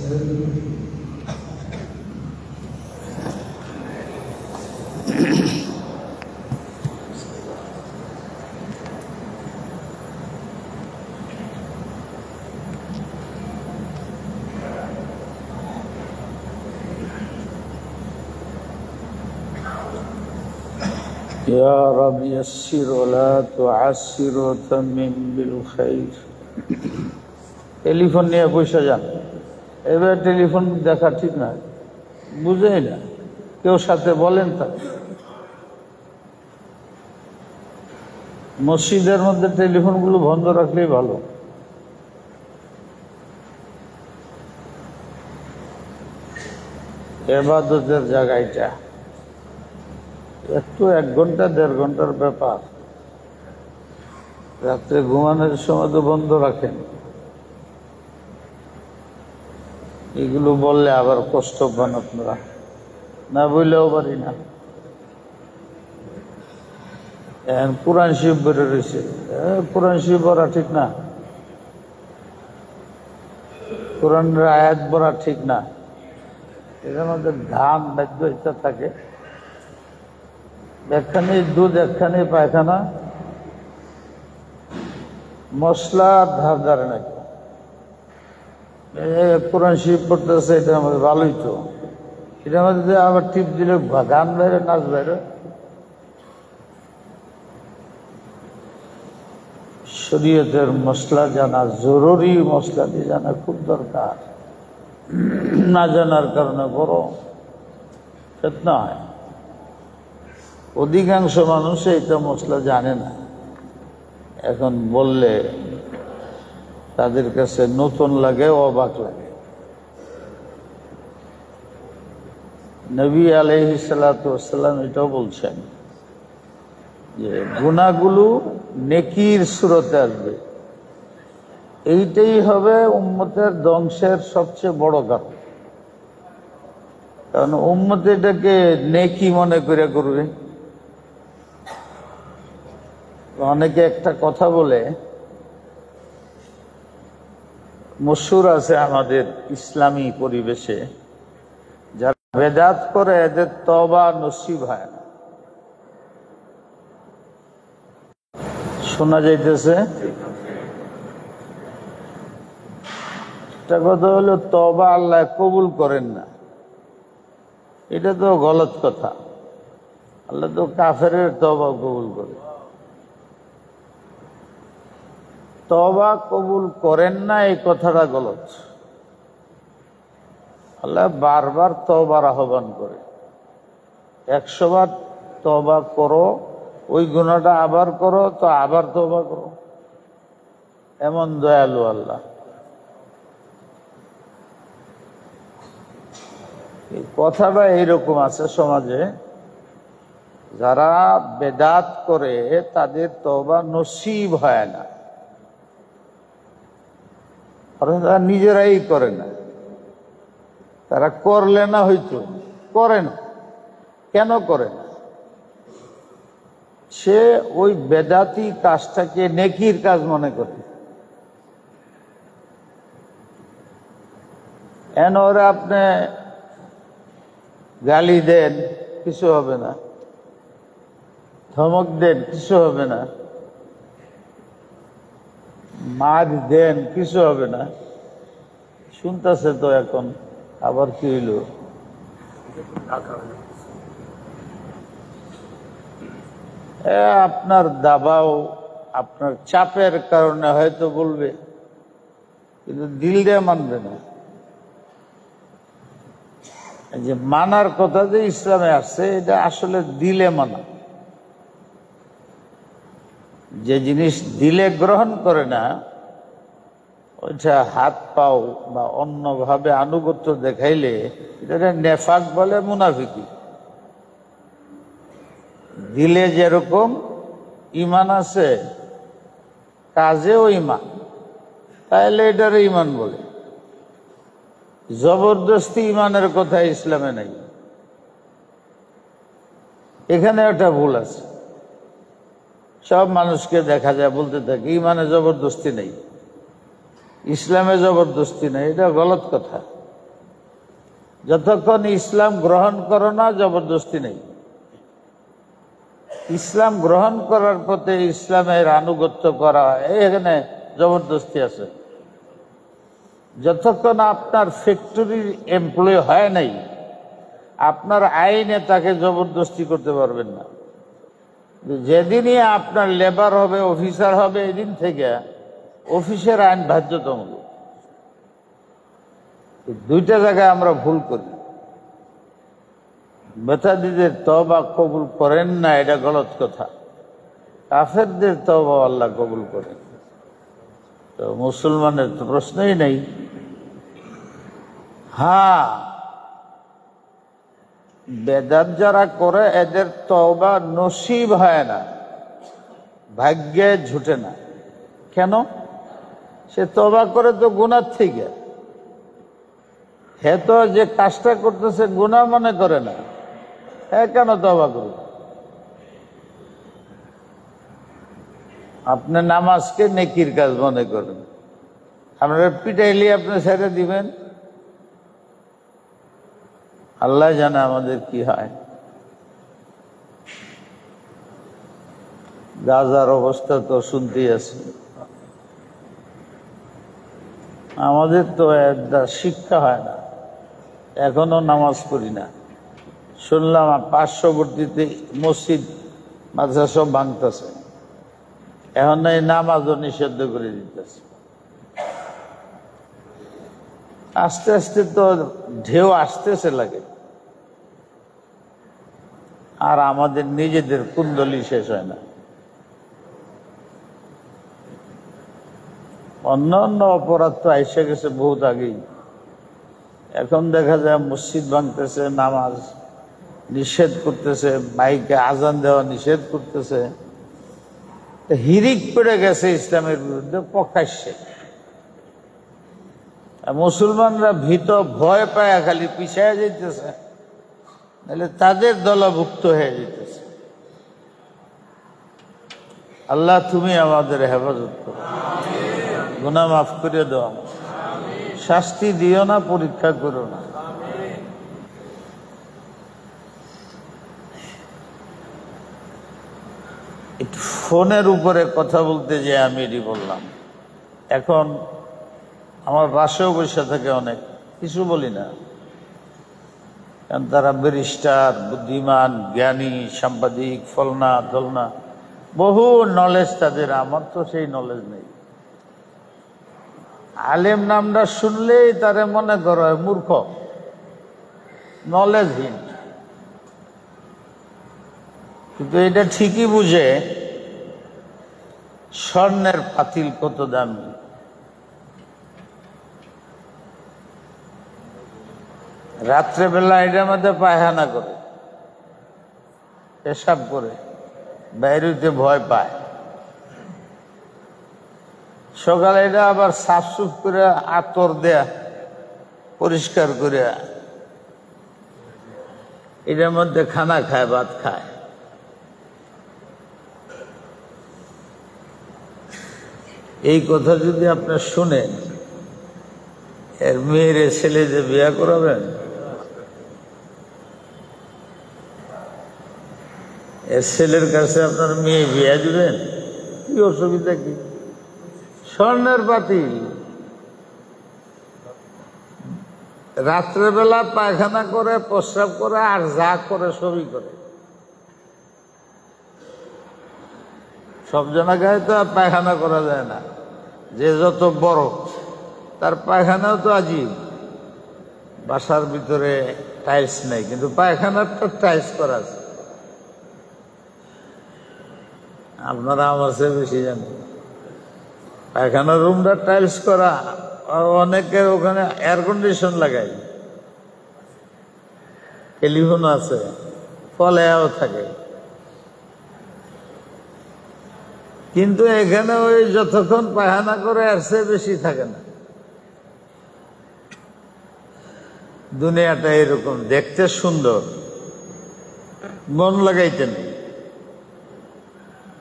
يا رب يسر ولا تعسر وتمم بالخير। Telephone নিয়ে বসে যান, এবার টেলিফোন দেখা ঠিক না, বুঝেই না, কেউ সাথে বলেন তা। মসজিদের মধ্যে টেলিফোনগুলো বন্ধ রাখলেই ভালো। ইবাদতের জায়গা এটা, একটু 1 ঘন্টা 1.5 ঘন্টার ব্যাপার। রাত্রে ঘুমানোর সময় তো বন্ধ রাখেন। এগুলো বললে আবার কষ্ট পান আপনারা, না বললেও পারি না। কোরআন শরীফ বেড়ে রয়েছে, কোরআন শরীফ পড়া ঠিক না, কোরআনের আয়াত পড়া ঠিক না। এর মধ্যে ধান বাদ্য ইত্যাদি থাকে, একখানি দুধ একখানি পায়খানা, মশলা ধার ধারে নাকি। কোরআন শরীফ পড়তেছে, এটার মধ্যে ভালোই তো, এটার মধ্যে আবার টিপ দিলে গান বাইরে, নাচ বাইরে। শরীয়তের মশলা জানা জরুরি, মশলাটি জানা খুব দরকার। না জানার কারণে বড় ফিতনা হয়। অধিকাংশ মানুষ এইটা মশলা জানে না, এখন বললে তাদের কাছে নতুন লাগে, অবাক লাগে। নবী আলাইহিস সালাতু ওয়াস সালাম এটাও বলছেন যে গুনাহগুলো নেকির সুরতে আসবে, এইটাই হবে উম্মতের ধ্বংসের সবচেয়ে বড় কারণ। কারণ উম্মত এটাকে নেকি মনে করে করবে। অনেকে একটা কথা বলে, মশহুর আছে আমাদের ইসলামী পরিবেশে, যারা বেদাত করে এদের তওবা নসিব হয় না। শোনা যাইতেছে? একটা কথা হলো তওবা আল্লাহ কবুল করেন না, এটা তো গলত কথা। আল্লাহ তো কাফেরের তওবা কবুল করে। তওবা কবুল করেন না এই কথাটা গলত। আল্লাহ বারবার তওবার আহ্বান করে, 100 বার তওবা করো, ওই গুনাহটা আবার করো, তো আবার তওবা করো। এমন দয়ালু আল্লাহ। এই কথাটা এইরকম আছে সমাজে, যারা বেদাত করে তাদের তওবা নসিব হয় না, কারণ তারা নিজেরাই করে না। তারা করলে না হয়তো করে না। কেন করে না? সে ওই বেদাতি কাজটাকে নেকির কাজ মনে করে। ওরা আপনি গালি দেন, কিছু হবে না, ধমক দেন, কিছু হবে না, মার দেন, কিছু হবে না। শুনতেছে তো এখন, আবার কি হইল? আপনার দাবাও, আপনার চাপের কারণে হয়তো বলবে, কিন্তু দিল দিয়ে মানবে না। যে মানার কথা যে ইসলামে আসছে, এটা আসলে দিলে মানা। যে জিনিস দিলে গ্রহণ করে না, ওইটা হাত পাও বা অন্যভাবে আনুগত্য দেখাইলে এটা নেফাক বলে, মুনাফিকি। দিলে যেরকম ইমান আছে, কাজেও ইমান, তাহলে এটারে ইমান বলে। জবরদস্তি ইমানের কথা ইসলামে নাই। এখানে একটা ভুল আছে। সব মানুষকে দেখা যায় বলতে থাকে ইমানে জবরদস্তি নেই, ইসলামে জবরদস্তি নেই। এটা গলত কথা। যতক্ষণ ইসলাম গ্রহণ করো না জবরদস্তি নেই। ইসলাম গ্রহণ করার পথে ইসলামের আনুগত্য করা, এখানে জবরদস্তি আছে। যতক্ষণ আপনার ফ্যাক্টরির এমপ্লয় হয় নাই, আপনার আইনে তাকে জবরদস্তি করতে পারবেন না। যেদিনই আপনার লেবার হবে, অফিসার হবে, এদিন থেকে অফিসের আইন বাধ্যতামূলক। দুইটা জায়গায় আমরা ভুল করি। বেতাদিদের তওবা কবুল করেন না, এটা গলত কথা। কাফেরদের তওবা আল্লাহ কবুল করেন। তো মুসলমানের তো প্রশ্নই নেই। হ্যাঁ, বেদাত যারা করে এদের তওবা নসিব হয় না, ভাগ্যে ঝুটে না। কেন? সে তওবা করে তো গুনার থেকে। হে তো যে কাজটা করতেছে গুনাহ মনে করে না, হ্যাঁ কেন তওবা করবে? আপনি নামাজকে নেকির কাজ মনে করেন, আপনারা পিটাইলে আপনি ছেড়ে দিবেন? আল্লাহ জানে আমাদের কি হয়। গাজার অবস্থা তো শুনতেই আছে। আমাদের তো শিক্ষা হয় না, এখনো নামাজ পড়ি না। শুনলাম 500বর্তীতে মসজিদ মাদ্রাসা সব ভাঙতেছে, এখন এই নামাজও নিষিদ্ধ করে দিতেছে। আস্তে আস্তে তো ঢেউ আসতেছে লাগে, আর আমাদের নিজেদের কুণ্ডলী শেষ হয় না। অন্য অন্য অপরাধ তো আইসে গেছে বহুত আগেই। এখন দেখা যায় মসজিদ ভাঙতেছে, নামাজ নিষেধ করতেছে, মাইকে আজান দেওয়া নিষেধ করতেছে। হিরিক পড়ে গেছে ইসলামের বিরুদ্ধে প্রকাশ্যে। মুসলমানরা ভীত ভয় পায় খালি পিছায় যেতেছে, নাহলে তাদের দলভুক্ত হয়ে যেতেছে। আল্লাহ তুমি আমাদের হেফাজত করো, গুনাহ মাফ করে দাও, শাস্তি দিও না, পরীক্ষা করো না। ফোনের উপরে কথা বলতে যে আমি এটি বললাম। এখন আমার বাসাও বসে থাকে, অনেক কিছু বলি না, কারণ তারা ব্যারিস্টার, বুদ্ধিমান, জ্ঞানী, সাংবাদিক, ফলনা দলনা, বহু নলেজ তাদের। আমার তো সেই নলেজ নেই। আলেম নামটা শুনলেই তারে মনে করো মূর্খ, নলেজহীন। কিন্তু এটা ঠিকই বুঝে স্বর্ণের পাতিল কত দামি। রাত্রেবেলা এটার মধ্যে পায়খানা করে, পেশাব করে, বাইরেতে ভয় পায়। সকালে এটা আবার সাফসুফ করে আতর দেয়া, পরিষ্কার করে এটার মধ্যে খানা খায়, ভাত খায়। এই কথা যদি আপনার শুনেন, এর মেয়ের ছেলে যে বিয়ে করাবেন, এর ছেলের কাছে আপনার মেয়ে বিয়ে দিবেন, কি অসুবিধা কি? স্বর্ণের পাতিল। রাত্রেবেলা পায়খানা করে, প্রস্রাব করে, আর যা করে সবই করে। সব জায়গায় তো আর পায়খানা করা যায় না। যে যত বড় তার পায়খানাও তো আজীব। বাসার ভিতরে টাইলস নেই, কিন্তু পায়খানাটা টাইলস করা আছে। আপনারা আমার চেয়ে বেশি জানেন। পায়খানার রুমটা টাইলস করা, আর অনেকে ওখানে এয়ার কন্ডিশন লাগাই, টেলিফোন আছে, ফলেও থাকে। কিন্তু এখানে ওই যতক্ষণ পায়খানা করে এর চেয়ে বেশি থাকে না। দুনিয়াটা এরকম, দেখতে সুন্দর, মন লাগাইতে নেই।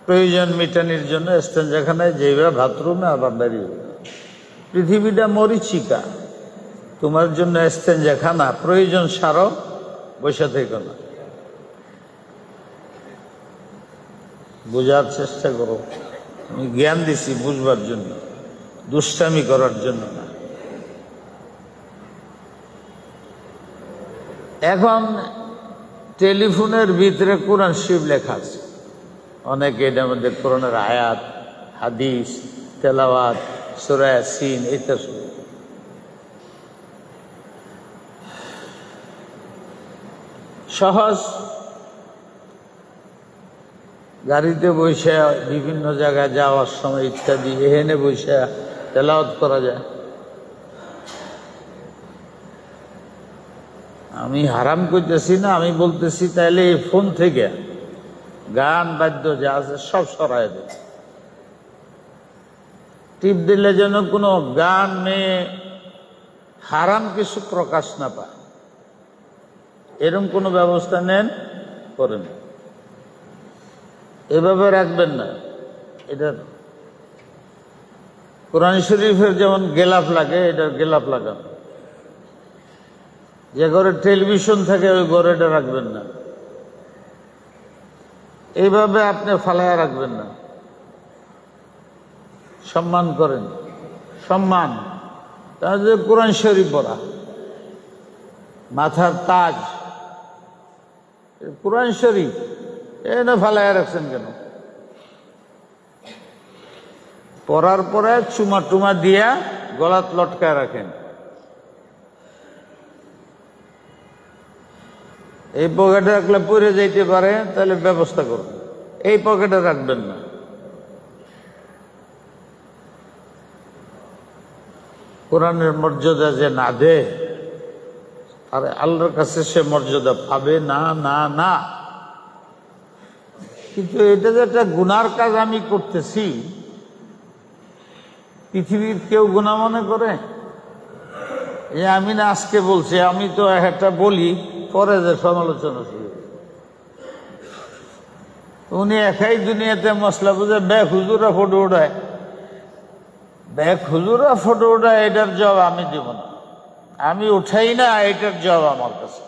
প্রয়োজন মিটানির জন্য স্টেঞ্জাখানায় যেভাবে বাথরুমে আবার দাঁড়িয়ে। পৃথিবীটা মরিচিকা, তোমার জন্য ইস্তেঞ্জা খানা, প্রয়োজন সারো, বসে থেকো না। বোঝার চেষ্টা করো, আমি জ্ঞান দিছি বুঝবার জন্য, দুষ্টামি করার জন্য না। এখন টেলিফোনের ভিতরে কোরআন শরীফ লেখা আছে, অনেকে এটার মধ্যে কোরআনের আয়াত, হাদিস, তেলাওয়াত, সূরা ইয়াসিন ইত্যাদি। সহজ, গাড়িতে বসে বিভিন্ন জায়গায় যাওয়ার সময় ইত্যাদি এখানে বসে তেলাওয়াত করা যায়। আমি হারাম করতেছি না, আমি বলতেছি তাইলে এই ফোন থেকে গান বাদ্য যা আছে সব সরাই দেয়, টিপ দিলে যেন কোনো গান মেয়ে হারাম কিছু প্রকাশ না পায়, এরকম কোনো ব্যবস্থা নেন, করেন। এভাবে রাখবেন না। এটা কোরআন শরীফের যেমন গেলাপ লাগে, এটার গেলাপ লাগান। যে ঘরে টেলিভিশন থাকে ওই ঘরে এটা রাখবেন না। এইভাবে আপনি ফালাইয়া রাখবেন না। সম্মান করেন, সম্মান। তাহলে কোরআন শরীফ পড়া, মাথার তাজ কোরআন শরীফ, এটা ফালাইয়া রাখছেন কেন? পড়ার পরে চুমা টুমা দিয়া গলাত লটকায় রাখেন। এই পকেটে রাখলে পরে যাইতে পারে, তাহলে ব্যবস্থা করুন। এই পকেটে রাখবেন না। কোরআনের মর্যাদা যে না দে, আর আল্লাহর কাছে সে মর্যাদা পাবে না, না না। কিন্তু এটা যে একটা গুনার কাজ আমি করতেছি, পৃথিবীর কেউ গুনাহ মনে করে? আমি না আজকে বলছি, আমি তো একটা বলি, পরে যে সমালোচনা শুরু। উনি একাই দুনিয়াতে মশলা বুঝে ব্যাগ হুজুরা ফটো উঠায়, ব্যাগ হুজুরা ফটো উঠায়, এটার জবাব আমি দেব না, আমি উঠাই না, এটার জবাব আমার কাছে।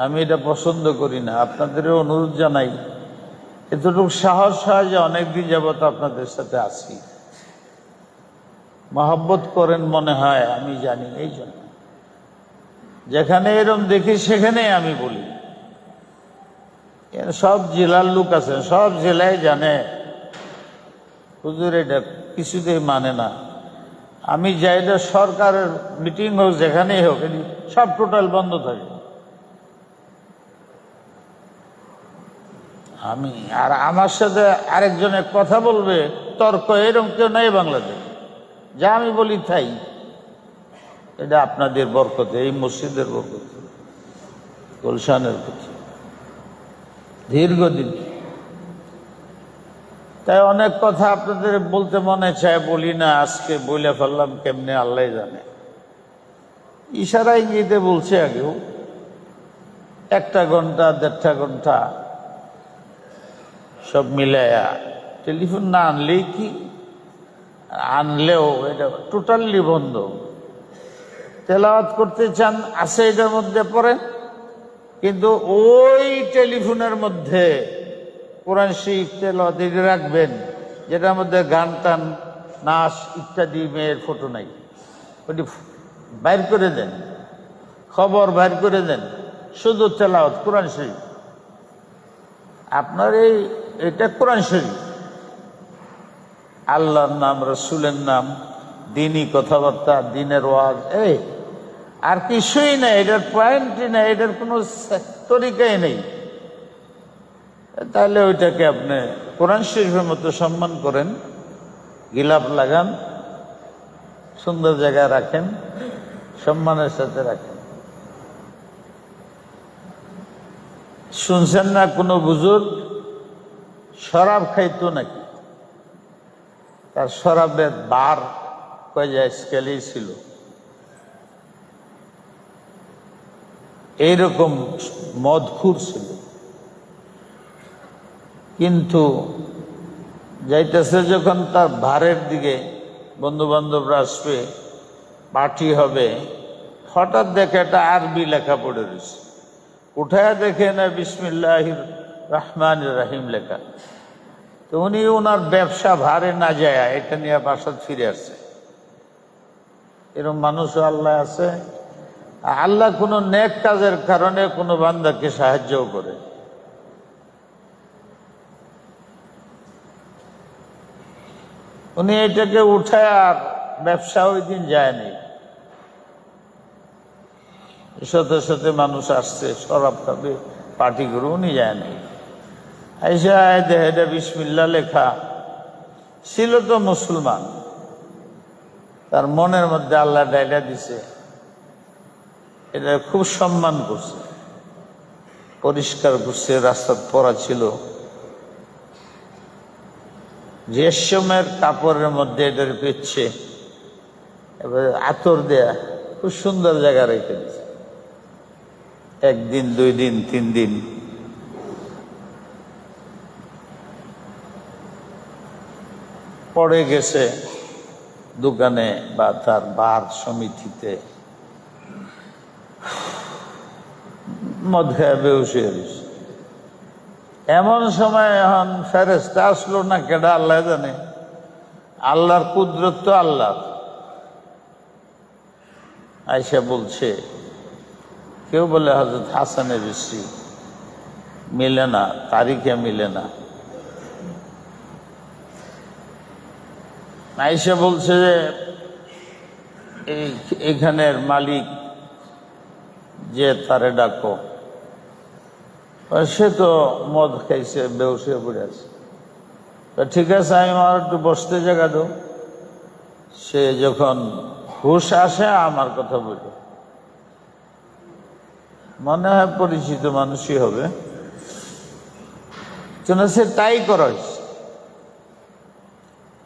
আমি এটা পছন্দ করি না। আপনাদের অনুরোধ জানাই, এতটুকু সাহস হয় যে অনেকদিন যাবত আপনাদের সাথে আছি, মহব্বত করেন মনে হয়, আমি জানি। এই জন্য যেখানে এরম দেখি সেখানে আমি বলি। সব জেলার লোক আছে, সব জেলায় জানে হুজুর এটা কিছুতেই মানে না। আমি যাই, এটা সরকারের মিটিং হোক, যেখানেই হোক, সব টোটাল বন্ধ থাকে। আমি আর আমার সাথে আরেকজনের কথা বলবে, তর্ক, এরকম কেউ নাই বাংলাদেশ। যা আমি বলি তাই। এটা আপনাদের বরকতে, এই মসজিদের বরকতে, গুলশানের কথা, দীর্ঘদিন। তাই অনেক কথা আপনাদের বলতে মনে চায়, বলি না। আজকে বলে ফেললাম, কেমনে আল্লাহ জানে। ইশারা ইঙ্গিতে বলছে আগেও, 1 ঘন্টা 1.5 ঘন্টা সব মিলাইয়া। টেলিফোন না আনলেই কি, আনলেও এটা টোটালি বন্ধ। তেলাওয়াত করতে চান, আছে এটার মধ্যে পড়েন, কিন্তু ওই টেলিফোনের মধ্যে কোরআন শরীফ তেলাওয়াত রাখবেন, যেটার মধ্যে গান টান, নাচ ইত্যাদি, মেয়ের ফটো নাই। ওটি বাইর করে দেন, খবর বাইর করে দেন, শুধু তেলাওয়াত কোরআন শরীফ। আপনার এটা কোরআন শরীফ, আল্লাহর নাম, রসুলের নাম, দিনই কথাবার্তা, দিনের ওয়াজ, আর কিছুই নেই। এটার পয়েন্টই নেই, এটার কোনো তরিকাই নেই। তাহলে ওইটাকে আপনি কোরআন শরীফের মতো সম্মান করেন, গিলাপ লাগান, সুন্দর জায়গায় রাখেন, সম্মানের সাথে রাখেন। শুনছেন না কোনো বুজুর্গ শরাব খাইতো নাকি? তার শরাবের বার কয়টা স্কেলেই ছিল। এইরকম মদখুর ছিল, কিন্তু যাইতেছে যখন তার ভারের দিকে, বন্ধু বান্ধবরা আসবে, পার্টি হবে, হঠাৎ দেখে একটা আরবি লেখা পড়ে রয়েছে, উঠায় দেখে না বিসমিল্লাহির রহমানির রহিম লেখা। তো উনি ওনার ব্যবসা ভারে না যায় এটা নিয়ে বাসাত ফিরে আসছে। এরকম মানুষও আল্লাহ আছে। আল্লাহ কোনো নেক কাজের কারণে কোনো বান্দাকে সাহায্যও করে। উনি এটাকে উঠায় আর ব্যবসা ওই দিন যায়নি। সাথে সাথে মানুষ আসছে, শরাব খাবে, পার্টি করে, উনি যায়নি। আইসা দেখে এটা বিসমিল্লাহ লেখা ছিল। তো মুসলমান, তার মনের মধ্যে আল্লাহ ডাইলা দিছে, এটা খুব সম্মান করছে, পরিষ্কার করছে, রাস্তা পরা ছিল, রেশমের কাপড়ের মধ্যে এটার পেচ্ছে, এবার আতর দেয়া খুব সুন্দর জায়গা রেখে দিচ্ছে। একদিন, 2 দিন, 3 দিন পড়ে গেছে দোকানে বা তার বার সমিতিতে, মদ খেয়ে বেহুশ হয়ে গেছে। এমন সময় এখন ফেরেশতা আসলো না কেডা আল্লাহ জানে, আল্লাহর কুদরত তো আল্লাহ। আয়েশা বলছে, কেউ বলে হযরত হাসানের স্ত্রী, মিলে না, তারিখে মিলে না। আয়েশা বলছে যে এইখানের মালিক যে তারে ডাকো, সে তো মদ খাইছে, বেহুশ হয়ে পড়ে আছে। ঠিক আছে, আমি আমার একটু বসতে জায়গা দাও। সে যখন হুশ আসে আমার কথা বলি, মনে হয় পরিচিত মানুষই হবে, সে তাই করা হয়েছে।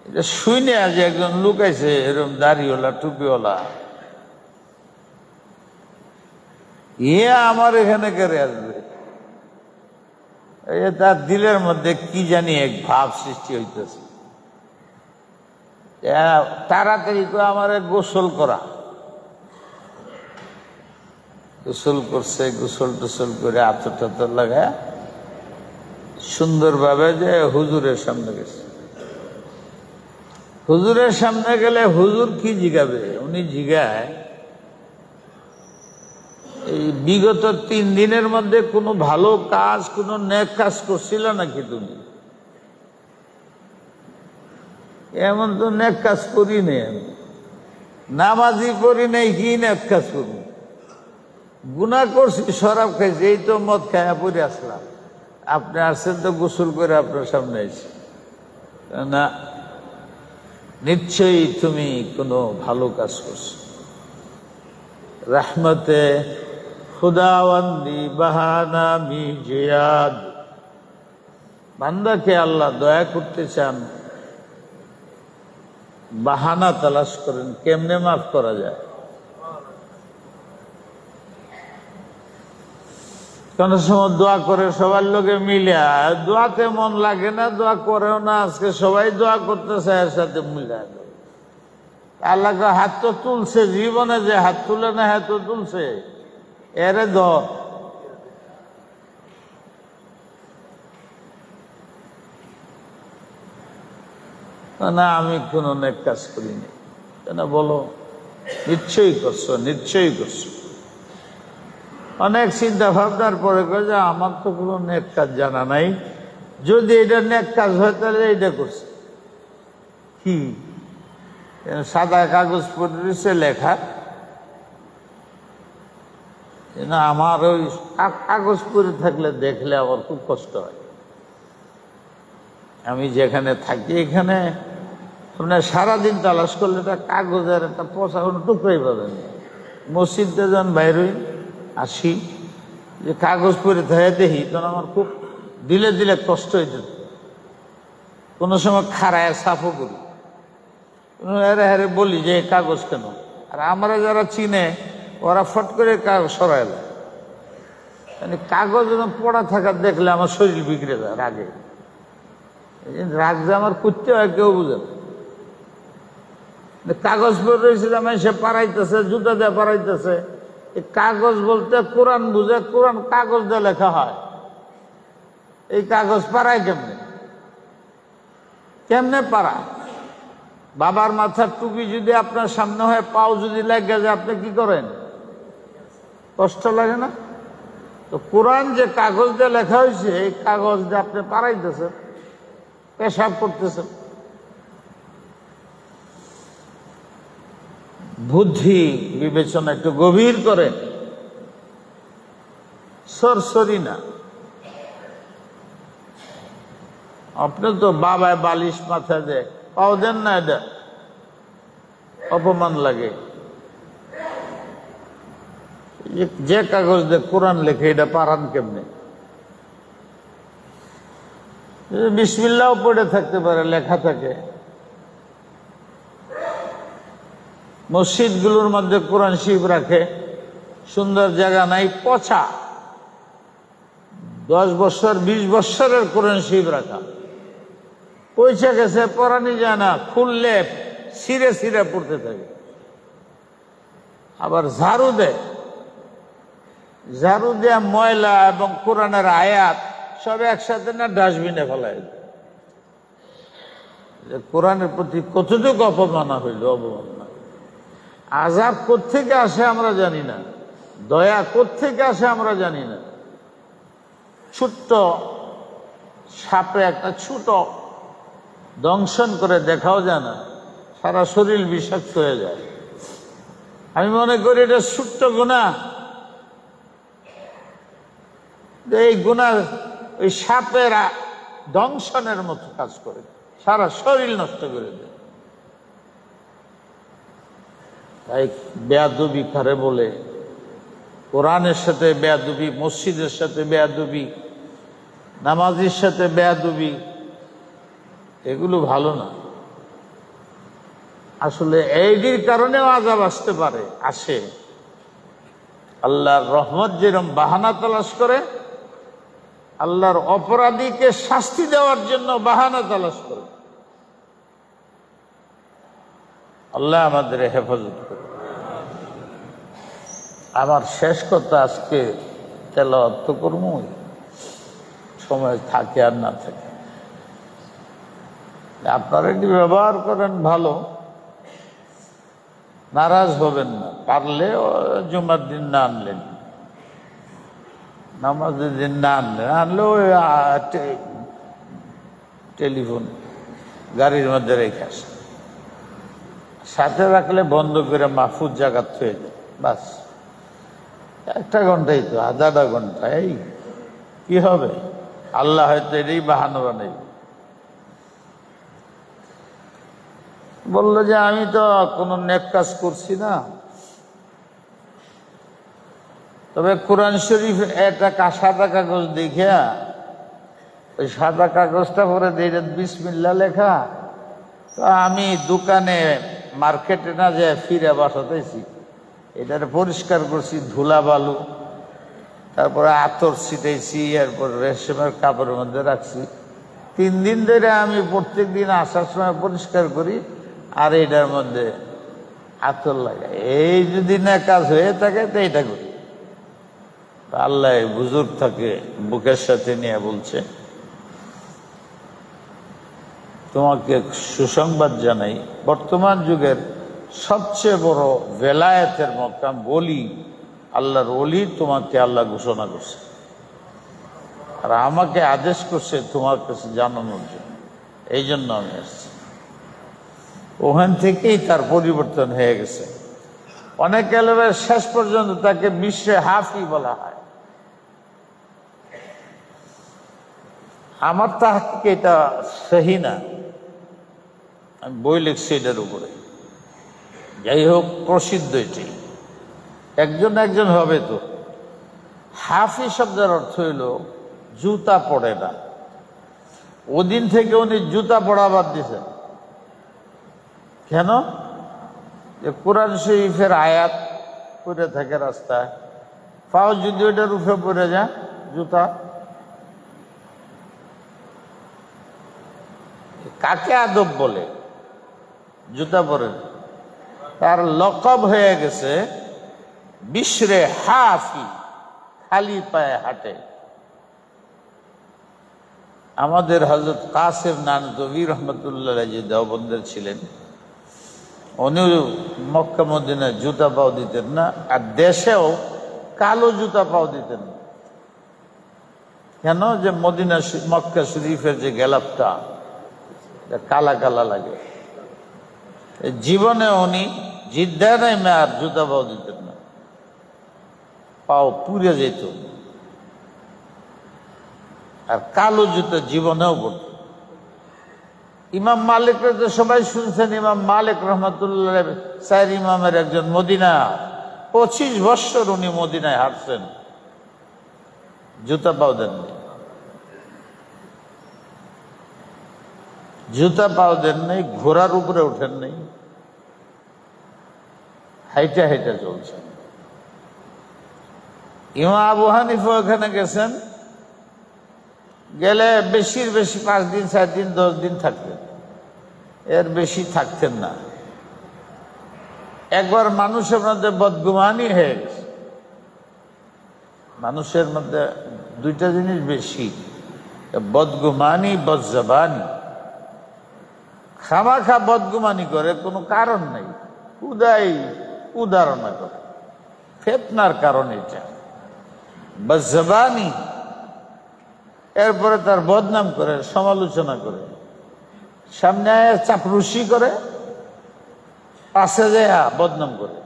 এটা শুনে আজ একজন লোক আছে এরকম দাড়িওয়ালা, টুপিওয়ালা, আমার এখানে কেড়ে আসবে। তার দিলের মধ্যে কি জানি এক ভাব সৃষ্টি হইতেছে, তাড়াতাড়ি করে আমার গোসল করা। গোসল করছে, গোসল টোসল করে আতর টাতর লাগায় সুন্দরভাবে যে হুজুরের সামনে গেছে। হুজুরের সামনে গেলে হুজুর কি জিগাবে? উনি জিগায়, এই বিগত 3 দিনের মধ্যে কোনো ভালো কাজ, কোনো নেক কাজ করছিল নাকি তুমি? এমন তো নেক কাজ করি নেই, নামাজি পড়ি নেই, কি নেক কাজ করবো? গুনাহ করছি, শরাব খাইছি, এই তো মদ খায়া পড়ে আসলাম, আপনি আসছেন তো গোসল করে আপনার সামনে এসে, না নিশ্চয়ই তুমি কোনো ভালো কাজ করছো। রহমতে খুদাওয়ান্দি বাহানা মি জিয়াদ, বান্দাকে আল্লাহ দয়া করতে চান, বাহানা তালাশ করেন কেমনে মাফ করা যায়। কোন সময় দোয়া করে সবার লোকে মিলে, দোয়াতে মন লাগে না, দোয়া করেও না। আজকে সবাই দোয়া করতেছে, এর সাথে মিলে আল্লাহকে হাত তো তুলছে, জীবনে যে হাত তুলে না হাত তো তুলছে, এরে ধর। না আমি কোনো নেক কাজ করিনি, না বলো নিশ্চয়ই করছো, নিশ্চয়ই করছো। অনেক চিন্তা ভাবনার পরে কয় যে আমার তো কোনো নেক কাজ জানা নাই, যদি এটা নেক কাজ হয় তাহলে এইটা করছে কি? সাদা কাগজ পড়ে লেখা, না আমার ওই কাগজ পড়ে থাকলে দেখলে আমার খুব কষ্ট হয়। আমি যেখানে থাকি এখানে আপনার সারাদিন তালাশ করলে একটা কাগজের একটা পচা কোনো টুকরাই পাবেন। মসজিদে যখন বাইরে আসি, যে কাগজ পড়ে থাকে দেখি, তখন আমার খুব দিলে দিলে কষ্ট হইতে। কোনো সময় খাড়ায় সাফও করি, হেরে হেরে বলি যে কাগজ কেন, আর আমরা যারা চিনে ওরা ফট করে কাগজ সরাইল। মানে কাগজ পড়া থাকা দেখলে আমার শরীর বিগড়ে যায় রাগে। রাগ যে আমার করতে হয় কেউ বুঝে না। কাগজ পরে রয়েছিলাম, সে পাড়াইতেছে, জুতা দিয়ে পাড়াইতেছে। এই কাগজ বলতে কোরআন বুঝে, কোরআন কাগজ দিয়ে লেখা হয়। এই কাগজ পাড়ায় কেমনে? কেমনে পাড়া? বাবার মাথার টুপি যদি আপনার সামনে হয়, পাও যদি লাগে যায়, আপনি কি করেন? কষ্ট লাগে না? তো কোরআন যে কাগজ দিয়ে লেখা হয়েছে, এই কাগজ দিয়ে আপনি পাড়াইতেছেন, পেশাব করতেছেন। বুদ্ধি বিবেচনা একটু গভীর করেন, সরসরি না। আপনি তো বাবায় বালিশ মাথায় দেয়, পাও দেন না, এটা অপমান লাগে। যে কাগজ দিয়ে কোরআন লেখে, এটা পারান কেমনে? বিসমিল্লাহ পড়ে থাকতে পারে, লেখা থাকে। মসজিদগুলোর মধ্যে কোরআন শরীফ রাখে, সুন্দর জায়গা নাই, পচা 10 বছর 20 বছরের কোরআন শরীফ রাখা, পয়সা গেছে, পড়ানি যায় না, খুললে ছিঁড়ে ছিঁড়ে পড়তে থাকে। আবার ঝাড়ু দেয়, ঝাড়ু দেয়া ময়লা এবং কোরআনের আয়াত সব একসাথে না ডাস্টবিনে ফেলায়। কোরআনের প্রতি কতটুকু অপমানা হইল, অবমাননা। আযাব কোত্থেকে আসে আমরা জানি না, দয়া কোত্থেকে আসে আমরা জানি না। ছোট্ট সাপে একটা ছোট দংশন করে দেখাও যায় না, সারা শরীর বিষাক্ত হয়ে যায়। আমি মনে করি এটা ছোট্ট গুনাহ। এই গুনাহ ওই সাপের দংশনের মতো কাজ করে, সারা শরীর নষ্ট করে দেয়। তাই বেয়াদবি কারে বলে? কোরআনের সাথে বেয়াদবি, মসজিদের সাথে বেয়াদবি, নামাজের সাথে বেয়াদবি, এগুলো ভালো না। আসলে এইটির কারণেও আযাব আসতে পারে, আসে। আল্লাহর রহমত যেরকম বাহানা তালাশ করে, আল্লাহর অপরাধীকে শাস্তি দেওয়ার জন্য বাহানা তালাশ করে। আল্লাহ আমাদের হেফাজত করে। আমার শেষ কথা, আজকে তেলাওয়াত তো করবো, সময় থাকে আর না থাকে। আপনারা কি ব্যবহার করেন ভালো, নারাজ হবেন না। পারলে জুমার দিন না আনলেন, নামাজের দিন না আনলেন, আনলেও টেলিফোন গাড়ির মধ্যে রেখে আসে, সাথে রাখলে বন্ধ করে মাহফুজ জায়গা হয়ে যায়, বাস। 1 ঘন্টাই তো, আধা ঘন্টা, এই কি হবে? আল্লাহ হয়তো এটাই বাহানা বানাই। বললো যে আমি তো কোনো নেক কাজ করছি না, তবে কোরআন শরীফ একটা সাদা কাগজ দেখিয়া, ওই সাদা কাগজটা পরে দিয়ে বিসমিল্লাহ লেখা, তো আমি দোকানে মার্কেটে না যায় ফিরে বাসাতেছি, এটারে পরিষ্কার করছি, ধুলা বালু, তারপরে আতর ছিটাইছি, এরপর রেশমের কাপড়ের মধ্যে রাখছি। 3 দিন ধরে আমি প্রত্যেক দিন আসার সময় পরিষ্কার করি, আর এটার মধ্যে আতর লাগাই। এই যদি না কাজ হয়ে থাকে তো এটা করি। আল্লাহ বুজুর্গ থাকে বুকের সাথে নিয়ে বলছে, তোমাকে সুসংবাদ জানাই, বর্তমান যুগের সবচেয়ে বড় বেলায়েতের মকাম বলি, আল্লাহর ওলি তোমাকে আল্লাহ ঘোষণা করছে, আর আমাকে আদেশ করছে তোমার কাছে জানানোর জন্য। এই জন্য আমি আসছি। ওখান থেকেই তার পরিবর্তন হয়ে গেছে। অনেক এলেমের শেষ পর্যন্ত তাকে বিশ্বে হাফি বলা হয়। আমার তাহকিক এটা সহি না, আমি বই লিখছি এটার উপরে। যাই হোক, প্রসিদ্ধ এটি, একজন হবে তো। হাফি শব্দের অর্থ হইল জুতা পড়ে না। ওদিন থেকে উনি জুতা পড়া বাদ দিয়েছেন। কেন? যে কোরআন শরীফের আয়াত পড়ে থাকে রাস্তায়, পাও যদি ওইটার উপরে পড়ে যায়, জুতা কাকে আদব বলে? জুতা পরেন। তার লকব হয়ে গেছে বিশরে হাফি, খালি পায়ে হাঁটে। আমাদের হযরত কাসেম নানতবী রহমতুল্লাহ যে দেওবন্দের ছিলেন, উনিও মক্কা মদিনায় জুতা পাও দিতেন না, আর দেশেও কালো জুতা পাও দিতেন না। কেন? যে মদিনা মক্কা শরীফের যে গেলাপটা কালা কালা লাগে। জীবনে উনি জিদ্দায় নেমে আর জুতা পাও দিতেন না, পাও পুড়ে যেত। আর কালো জুতা জীবনেও পড়ত। ইমাম মালিকরে তো সবাই শুনছেন, ইমাম মালিক রহমতুল্লাহ চার ইমামের একজন, মদিনা 25 বৎসর উনি মদিনায় হাঁটছেন, জুতা পাও দেননি। জুতা পাও দেন নেই, ঘোড়ার উপরে ওঠেন নেই, হাইটা হাইটা চলছেন। ইমাম আবু হানিফা ওখানে গেছেন, গেলে বেশির বেশি 5 দিন 4 দিন 10 দিন থাকতেন, এর বেশি থাকতেন না। একবার মানুষের মধ্যে বদগুমানি হয়ে গেছে। মানুষের মধ্যে দুইটা জিনিস বেশি, বদগুমানি, বদজবানি। খামাখা বদগুমানি করে, কোনো কারণ নেই, উদাই উদাহরণ করে, ফেতনার কারণ এটা। বদজবানি, এরপরে তার বদনাম করে, সমালোচনা করে, সামনে আয়া চাপরুশি করে, পাশে যায় বদনাম করে।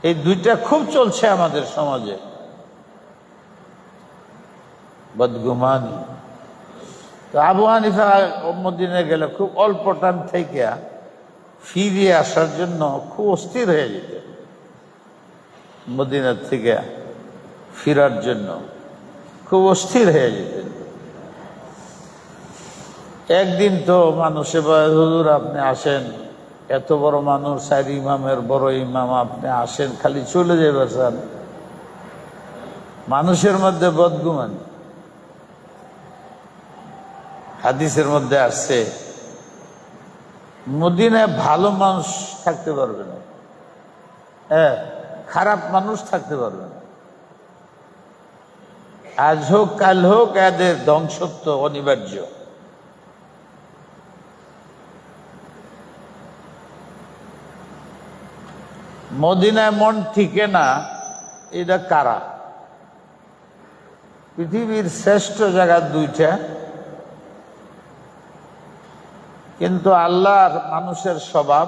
এই দুইটা খুব চলছে আমাদের সমাজে, বদগুমানি। তো আবু হানিফা মদিনায় গেলে খুব অল্প টাইম থেকে ফিরে আসার জন্য খুব অস্থির হয়ে যেতেন। মদিনার থেকে ফিরার জন্য খুব অস্থির হয়ে যেতেন। একদিন তো মানুষে বলে, হুজুর আপনি আসেন, এত বড় মানুষ, 4 ইমামের বড় ইমাম, আপনি আসেন, খালি চলে যাবে স্যার। মানুষের মধ্যে বদগুমানি। হাদিসের মধ্যে আসছে, মদিনায় ভালো মানুষ থাকতে পারবে না, হ্যাঁ, খারাপ মানুষ থাকতে পারবে না। আজ হোক কাল হোক এদের ধ্বংসত্ব অনিবার্য। মদিনায় মন ঠিকে না, এটা কারা? পৃথিবীর শ্রেষ্ঠ জায়গা 2টা, কিন্তু আল্লাহর মানুষের স্বভাব,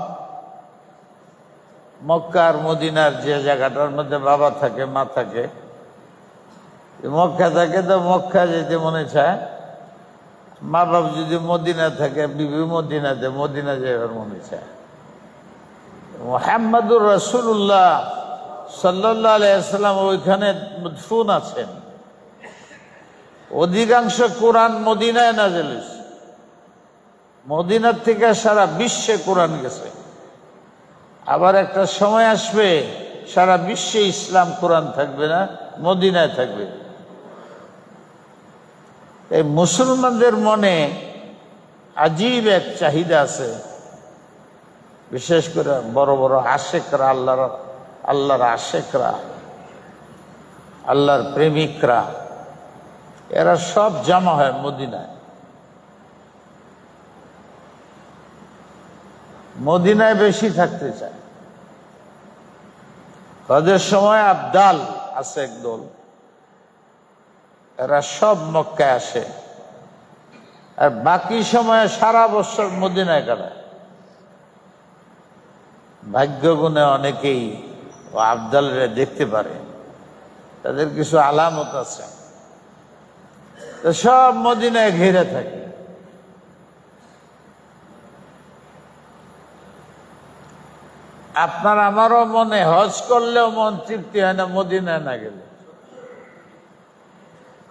মক্কা আর মদিনার যে জায়গাটার মধ্যে বাবা থাকে মা থাকে, মক্কা থাকে তো মক্কা যেতে মনে চায়, মা বাপ যদি মদিনা থাকে, বিবি মদিনাতে, মদিনা যাবার মনে চায়। মুহাম্মদুর রাসূলুল্লাহ সাল্লাল্লাহু আলাইহি ওয়াসাল্লাম ওইখানে মদফুন আছেন। অধিকাংশ কোরআন মদিনায় নাযিল হয়েছে। মদিনার থেকে সারা বিশ্বে কোরআন গেছে। আবার একটা সময় আসবে সারা বিশ্বে ইসলাম, কোরআন থাকবে না, মদিনায় থাকবে। এই মুসলমানদের মনে আজীব এক চাহিদা আছে, বিশেষ করে বড় বড় আশেকরা, আল্লাহর আশেকরা, আল্লাহর প্রেমিকরা, এরা সব জমা হয় মদিনায়। মদিনায় বেশি থাকতে চায়। তাদের সময় আবদাল আছে একদল, এরা সব মক্কায় আসে, আর বাকি সময়ে সারা বছর মদিনায় কাটায়। ভাগ্য গুণে অনেকেই আবদালরা দেখতে পারে, তাদের কিছু আলামত আছে, তো সব মদিনায় ঘিরে থাকে। আপনার আমারও মনে হজ করলেও মন তৃপ্তি হয় না মদিনায় না গেলে।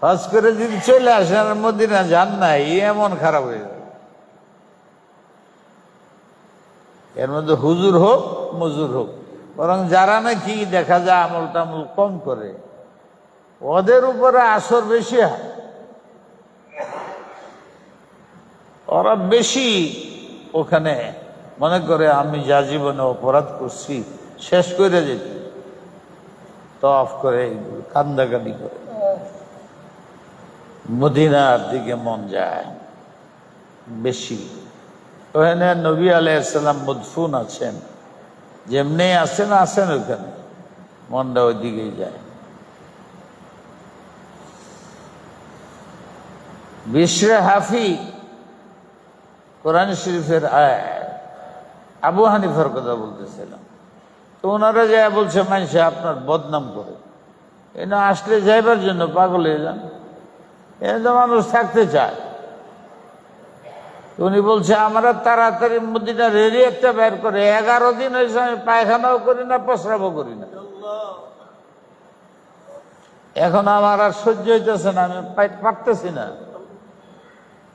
হজ করে যদি চলে আসেন আর মদিনা যান না, এমন খারাপ হয়ে যাবে। এর মধ্যে হুজুর হোক মজুর হোক, বরং যারা নাকি দেখা যায় আমল টামল কম করে, ওদের উপরে আসর বেশি হয়। ওরা বেশি ওখানে মনে করে আমি যা জীবনে অপরাধ করছি শেষ করে যেত, তওয়াফ করে কান্দাকাটি করে মদিনার দিকে মন যায় বেশি। ওখানে নবী আলাইহিস সালাম মদফুন আছেন, যেমনি আছেন ওখানে, মনটা ওই দিকেই যায়। বিশরে হাফি কোরআন শরীফের আবু হানিফার কথা বলতেছিলাম, তো ওনারা যা বলছে মানুষে আপনার বদনাম করে, এনে আসলে যাইবার জন্য পাগল হয়ে যান, এনে তো মানুষ থাকতে চায়। উনি বলছে আমরা তাড়াতাড়ি মদিনা রেডি একটা বের করে 11 দিন হয়েছে আমি পায়খানাও করি না, প্রস্রাবও করি না। এখন আমার আর সহ্য হইতেছে না, আমি পারতেছি না।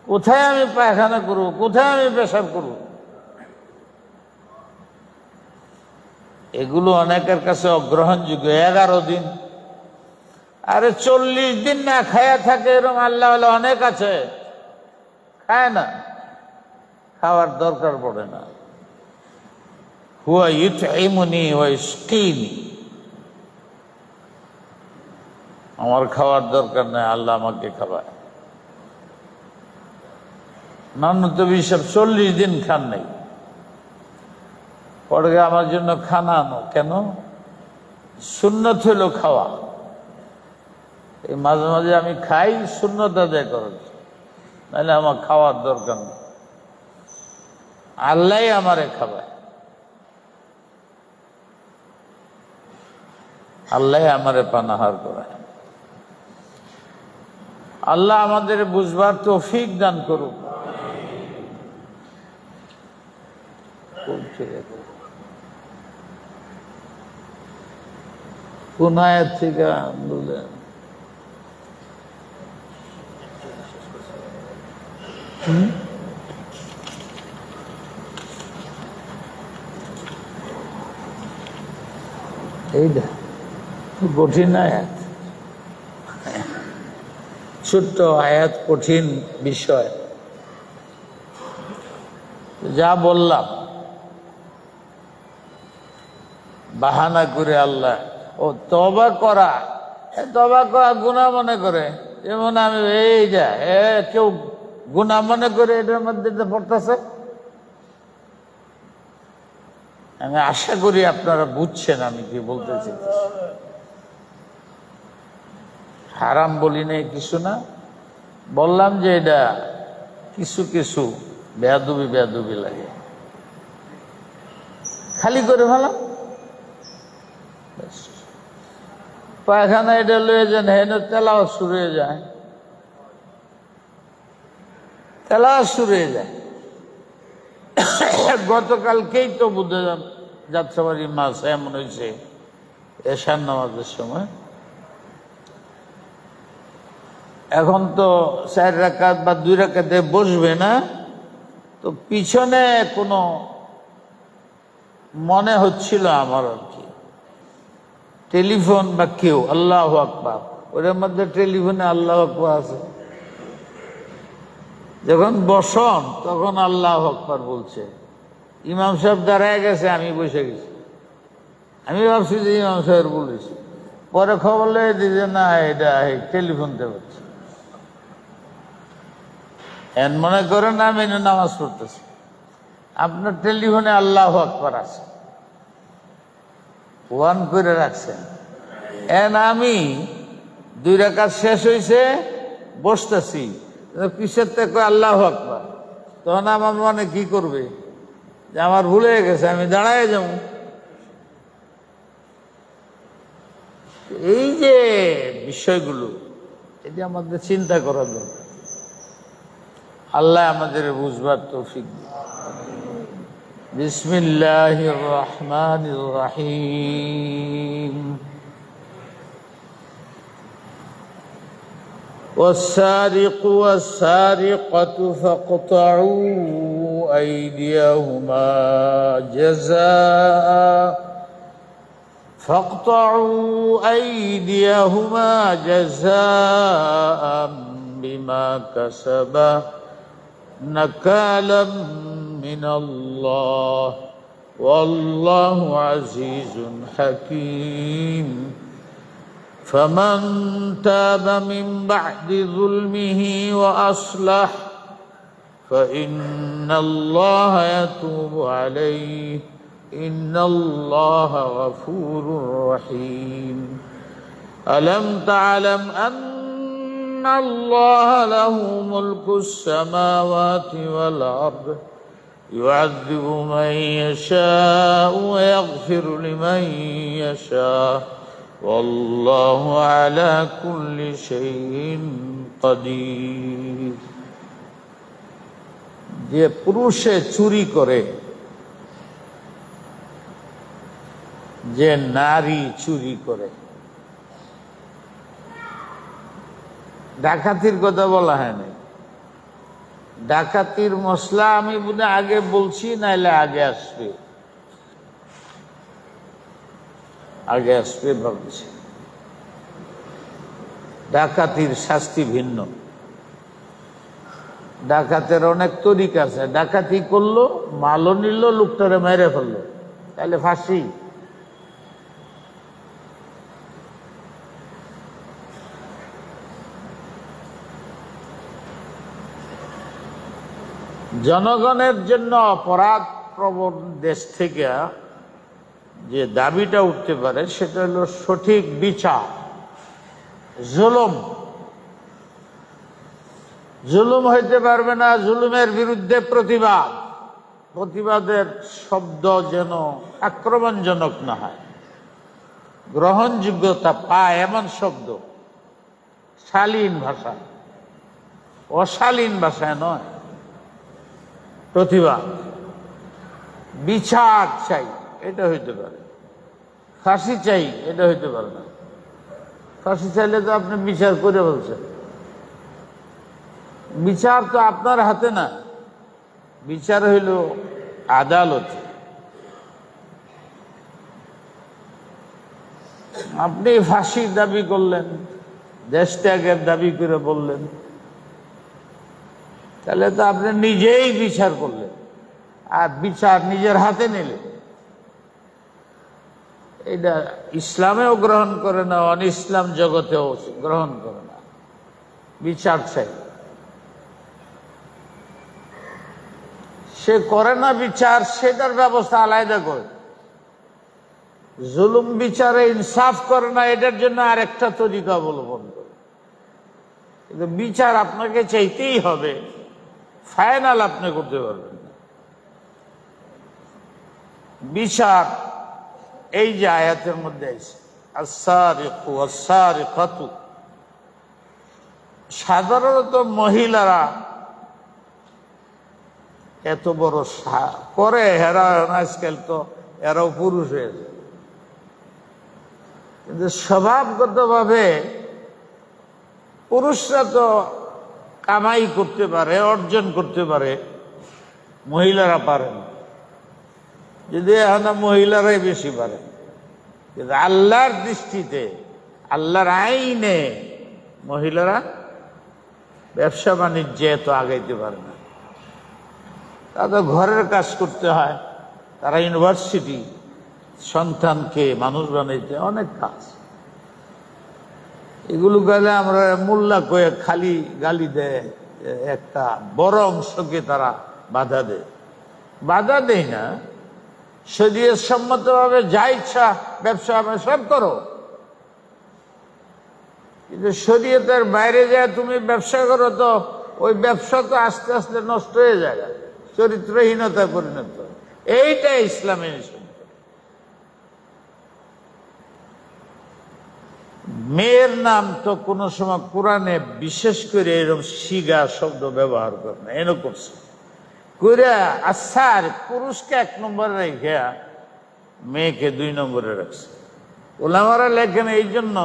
কোথায় আমি পায়খানা করবো, কোথায় আমি পেশাব করবো? এগুলো অনেকের কাছে অগ্রহণযোগ্য। 11 দিন, আরে 40 দিন না খায়া থাকে এরকম আল্লাহ অনেক আছে, খায় না, খাওয়ার দরকার পড়ে না। হুয়া ইউতঈমুনি ওয়া ইসকিনি, আমার খাওয়ার দরকার নাই, আল্লাহ আমাকে খাওয়ায়। নবী সাহেব 40 দিন খান নাই, পরে আমার জন্য খানা আনো। কেন? সুন্নত হইল খাওয়া, এই মাঝে মাঝে আমি খাই সুন্নত আদায় করার, নাহলে আমার খাওয়ার দরকার নেই, আল্লাহ আমারে খাওয়ায়, আল্লাহ আমারে পানাহার করায়। আল্লাহ আমাদের বুঝবার তৌফিক দান করুক। কোন আয়াত থেকে বললেন? এইটা কঠিন আয়াত, ছোট্ট আয়াত, কঠিন বিষয়। যা বললাম বাহানা করে আল্লাহ ও তওবা করা গুনাহ মনে করে, যেমন আমি এই যা কেউ গুনাহ মনে করে এটার মধ্যে পড়তেছে। আমি আশা করি আপনারা বুঝছেন আমি কি বলতেছি। হারাম বলি নাই কিছু না, বললাম যে এটা কিছু কিছু বেয়াদবি লাগে, খালি করে ভালো পায়খানা এটা লয়ে যান, হেন তেলাওয়াত শুরু হয়ে যায়, গতকালকেই তো বুঝলাম যাত্রাবাড়ি মাছ এমন হয়েছে এশার নামাজের সময়। এখন তো 4 রাকাত বা 2 রাকাতে বসবে না, তো পিছনে কোনো মনে হচ্ছিল আমার আর কি টেলিফোন বা কেউ আল্লাহু আকবার, ওর মধ্যে টেলিফোনে আল্লাহু আকবার আছে। যখন বসন তখন আল্লাহু আকবার বলছে, ইমাম সাহেব দাঁড়ায় গেছে, আমি বসে গেছি, আমি ভাবছি যে ইমাম সাহেব বলেছি, পরে খবর লেগে দিয়েছে না এটা টেলিফোনতে হচ্ছে। এন মনে করেন আমি নামাজ পড়তেছি, আপনার টেলিফোনে আল্লাহু আকবার আছে, ওয়ান করে রাখছেন। এন আমি 2 রাকাত শেষ হয়েছে, বসতেছি, পিছের থেকে আল্লাহু আকবার, তখন আমার মনে কি করবে যে আমার ভুল হয়ে গেছে, আমি দাঁড়ায় যাব। এই যে বিষয়গুলো, এটি আমাদের চিন্তা করার দরকার। আল্লাহ আমাদের বুঝবার তৌফিক দিন। বিসমিল্লাহির রহমানির রহিম। والسارق والسارقة فاقطعوا أيديهما جزاء بما كسبا نكالا من الله والله عزيز حكيم فمن تاب من بعد ظلمه وأصلح فإن الله يتوب عليه إن الله غفور رحيم ألم تعلم أن الله له ملك السماوات والأرض يعذب من يشاء ويغفر لمن يشاء والله على كل شيء قدير। যে পুরুষে চুরি করে, যে নারী চুরি করে, ডাকাতির কথা বলা হয়নি। ডাকাতির মশলা আমি বোধ আগে বলছি, নাইলে আগে আসবে ভাবছি। ডাকাতির শাস্তি ভিন্ন। ডাকাতের অনেক তরিকা আছে। ডাকাতি করলো, মালও নিল, লোকটারে মেরে ফেললো, তাহলে ফাঁসি। জনগণের জন্য অপরাধ প্রবণ দেশ থেকে যে দাবিটা উঠতে পারে সেটা হলো সঠিক বিচার। জুলুম হইতে পারবে না, জুলুমের বিরুদ্ধে প্রতিবাদ। প্রতিবাদের শব্দ যেন আক্রমণজনক না হয়, গ্রহণযোগ্যতা পায় এমন শব্দ, শালীন ভাষায়, অশালীন ভাষায় নয়। প্রতিবাদ, বিচার চাই, এটা হইতে পারে। ফাঁসি চাই, এটা হইতে পারে না। ফাঁসি চাইলে তো আপনি বিচার করে বলছেন। বিচার তো আপনার হাতে না, বিচার হইল আদালত। আপনি ফাঁসির দাবি করলেন, দেশ ত্যাগের দাবি করে বললেন, তাহলে তো আপনি নিজেই বিচার করলেন, আর বিচার নিজের হাতে নিলেন। এটা ইসলামেও গ্রহণ করে না, অন ইসলাম জগতেও গ্রহণ করে না। বিচার চাই। সে করে না বিচার, সেটার ব্যবস্থা আলাদা করে। জুলুম বিচারে ইনসাফ করে না, এটার জন্য আরেকটা তরিকা অবলম্বন করে। কিন্তু বিচার আপনাকে চাইতেই হবে, ফাইনাল আপনি করতে পারবেন না। বিচার এই যে আয়াতের মধ্যে আছে, আস-সারিকু ওয়াস-সারিকাতু। সাধারণত মহিলারা এত বড় করে, এরা আজকাল তো এরাও পুরুষ হয়ে যায়। কিন্তু স্বভাবগত ভাবে পুরুষরা তো কামাই করতে পারে, অর্জন করতে পারে, মহিলারা পারে না। যদি এখন মহিলারাই বেশি পারে, কিন্তু আল্লাহর দৃষ্টিতে, আল্লাহর আইনে মহিলারা ব্যবসা বাণিজ্যে এত আগাইতে পারে না। তাদের ঘরের কাজ করতে হয়, তারা ইউনিভার্সিটি, সন্তানকে মানুষ বানাইতে অনেক কাজ। এগুলো গেলে আমরা মোল্লা কয়ে খালি গালি দেয়, একটা বড় অংশকে তারা বাধা দেয়। বাধা দেয় না, শরীয়ত সম্মতভাবে যা ইচ্ছা ব্যবসা সব করো, কিন্তু শরীয়তের বাইরে যায় তুমি ব্যবসা করো, তো ওই ব্যবসা তো আস্তে আস্তে নষ্ট হয়ে যায়, চরিত্রহীনতা পরিণত। এইটা ইসলামের নিষেধ। মেয়ের নাম তো কোনো সময় কোরআনে বিশেষ করে এরকম শিগা শব্দ ব্যবহার করে না, এনে করছে করে আসার পুরুষকে 1 নম্বরে রেখে মেয়েকে 2 নম্বরে রাখছে। ওলামারা লেখেন এই জন্য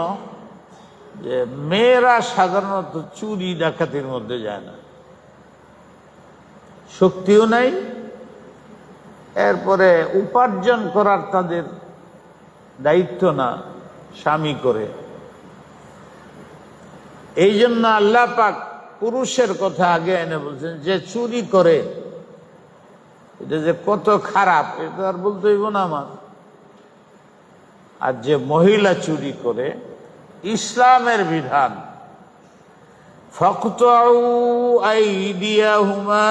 যে মেয়েরা সাধারণত চুরি ডাকাতির মধ্যে যায় না, শক্তিও নাই, এরপরে উপার্জন করার তাদের দায়িত্ব না, স্বামী করে। এই জন্য আল্লাহ পাক পুরুষের কথা আগে এনে বলছেন, যে চুরি করে এটা যে কত খারাপ এটা আর বলতে হইব না আমার। আর যে মহিলা চুরি করে, ইসলামের বিধান ফাকতাউ আইদিয়াহুমা,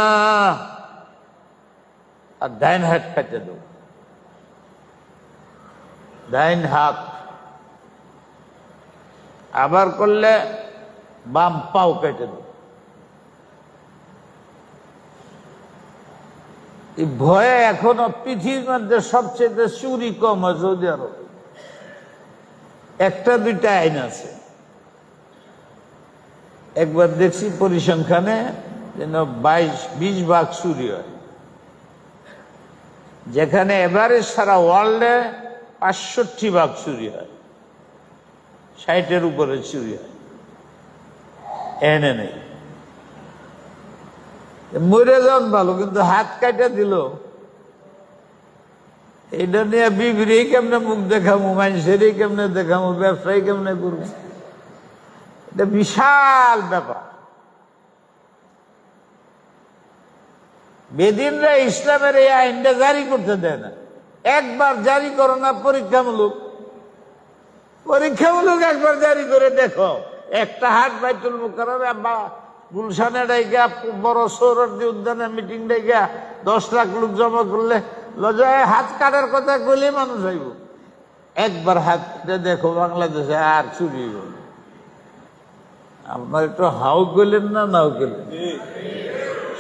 আর ডাইন হাত কেটে দাও, ডাইন হাত। আবার করলে বাম পাও কেটে দাও। এই ভয়ে এখনো পৃথিবীর মধ্যে সবচেয়ে চুরি কম হয় সৌদি আরব। একটা দুইটা আইন আছে। একবার দেখছি পরিসংখ্যানে যেন 20 ভাগ চুরি হয়, যেখানে এভারেজ সারা ওয়ার্ল্ডে 65 ভাগ চুরি হয়, 60-এর উপরে চুরি হয়। এনে নেই, মরে যান ভালো, কিন্তু হাত কাটা দিল, এটা নিয়ে বিবরি কেমনে মুখ দেখাবো, মানুষেরই কেমনে দেখাবো, ব্যবসায়ী কেমনে করবো, এটা বিশাল ব্যাপার। বেদিনরা ইসলামের এই আইনটা জারি করতে দেয় না। একবার জারি করো না, পরীক্ষামূলক একবার জারি করে দেখো। একটা হাট বাইতুল মুকাররমে বা গুলশানে ডাইগা, বড় সৌরদী উদ্যানে মিটিং ডাইগা 10 লাখ লোক জমা করলে লজায় হাত কাটার কথা কইলে মানুষ হইব। একবার হাত কেটে দেখো বাংলাদেশে, আর চুরি হইব। আপনার একটু হাউ গেলেন না, নাও গেলেন,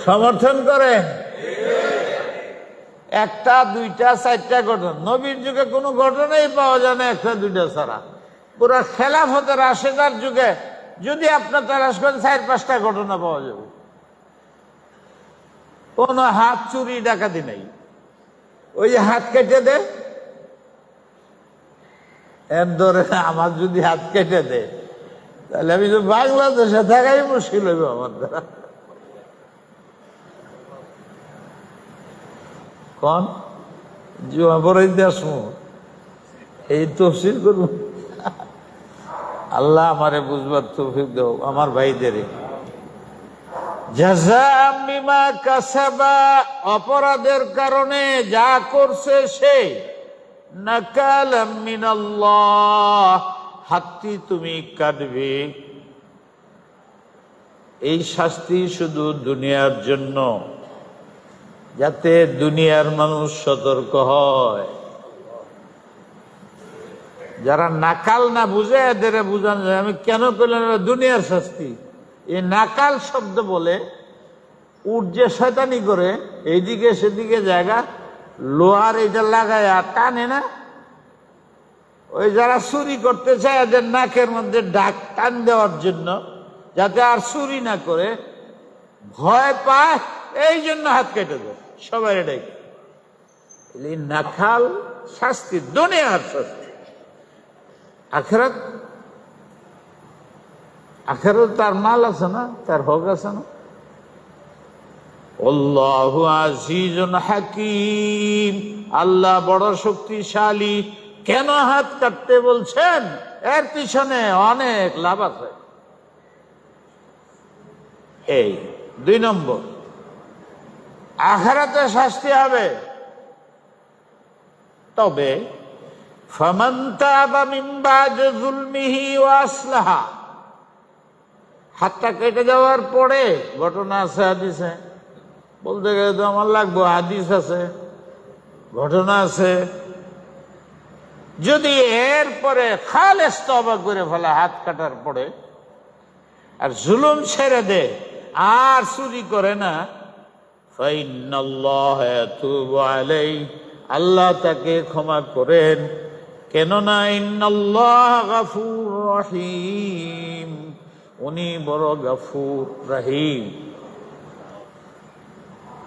সমর্থন করে? একটা দুইটা চারটা ঘটনা, নবীর যুগে কোনো ঘটনাই পাওয়া যায় না একটা দুইটা ছাড়া। পুরা খেলাফতের রাশেদার যুগে যদি আপনার তালাশ করেন 4-5টা ঘটনা পাওয়া যাবে। কোন হাত চুরি ডাকাতি নাই। ওই যে হাত কেটে দে, এর ধরে আমার যদি হাত কেটে দে, তাহলে আমি তো বাংলাদেশে থাকাই মুশকিল হইব আমার দ্বারা। কন জুয়া পড়াইতে আসবো, এই তফসিল করবো? আল্লাহ আমারে বুঝবার তৌফিক দাও, আমার ভাইদের। জাযাম বিমা কাসাবা, অপরাধের কারণে যা করছে সে, নাকালাম মিনাল্লাহ, হাতটি তুমি কাটবে। এই শাস্তি শুধু দুনিয়ার জন্য, যাতে দুনিয়ার মানুষ সতর্ক হয়। যারা নাকাল না বুঝে এদের বুঝানো যায়। আমি কেন করলাম দুনিয়ার শাস্তি? এই নাকাল শব্দ বলে উঠ যে শয়তানি করে, এইদিকে সেদিকে জায়গা লোহার এটা লাগায় আর টানে না, ওই যারা চুরি করতে চায় এদের নাকের মধ্যে ডাক টান দেওয়ার জন্য, যাতে আর চুরি না করে, ভয় পায়, এই জন্য হাত কেটে দেয় সবাই। এটাই নাকাল শাস্তি, দুনিয়ার শাস্তি। আখেরাত, আখেরাত তার মাল আছে না, তার হক আছে না। আল্লাহু আজিজুন হাকিম, আল্লাহ বড় শক্তিশালী। কেন হাত কাটতে বলছেন? এর পিছনে অনেক লাভ আছে। এই 2 নম্বর, আখিরাতে শাস্তি হবে, তবে ফামান তাবা মিন বাদি যুলমিহি ওয়া আসলাহা, হাতটা কেটে যাওয়ার পরে, ঘটনা আছে হাদিসে, বলতে গেলে তো আমার লাগবে, হাদিস আছে, ঘটনা আছে, যদি এরপরে খালেস তওবা করে ফেলা হাত কাটার পরে, আর জুলুম ছেড়ে দে, আর চুরি করে না, ফাইন্নাল্লাহা ইয়াতুবু আলাইহি, আল্লাহ তাকে ক্ষমা করেন। কেননা ইন্নাল্লাহা গাফুর রহিম, উনি বড় গাফুর রহিম।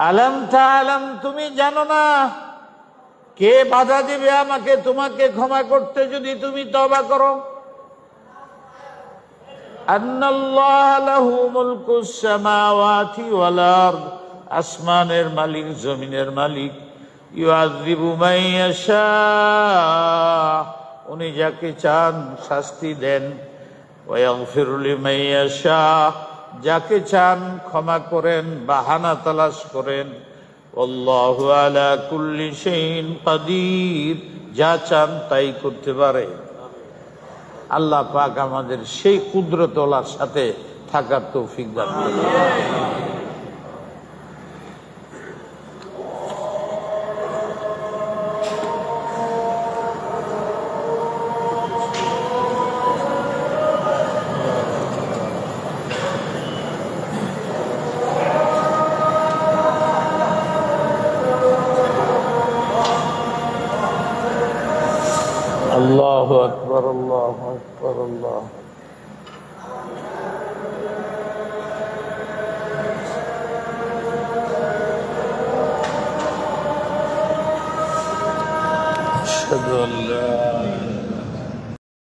আলম তাআলাম, তুমি জানো না কে বাধা দিবে আমাকে তোমাকে ক্ষমা করতে যদি তুমি তওবা করো? আন্নাল্লাহা লাহু মুলকুস সামাওয়াতি ওয়াল আরদ, আসমানের মালিক জমিনের মালিক। ইউআযিবু মান ইয়াশা, উনি যাকে চান শাস্তি দেন। ওয়া ইয়াগফিরু লিমান ইয়াশা, যাকে চান ক্ষমা করেন, বাহানা তালাশ করেন। আল্লাহু আলা কুল্লি শাইইন কাদির, যা চান তাই করতে পারে। আল্লাহ পাক আমাদের সেই কুদরতওয়ালার সাথে থাকার তৌফিক দান করুন। আল্লাহু আকবার, আল্লাহু আকবার, আল্লাহ।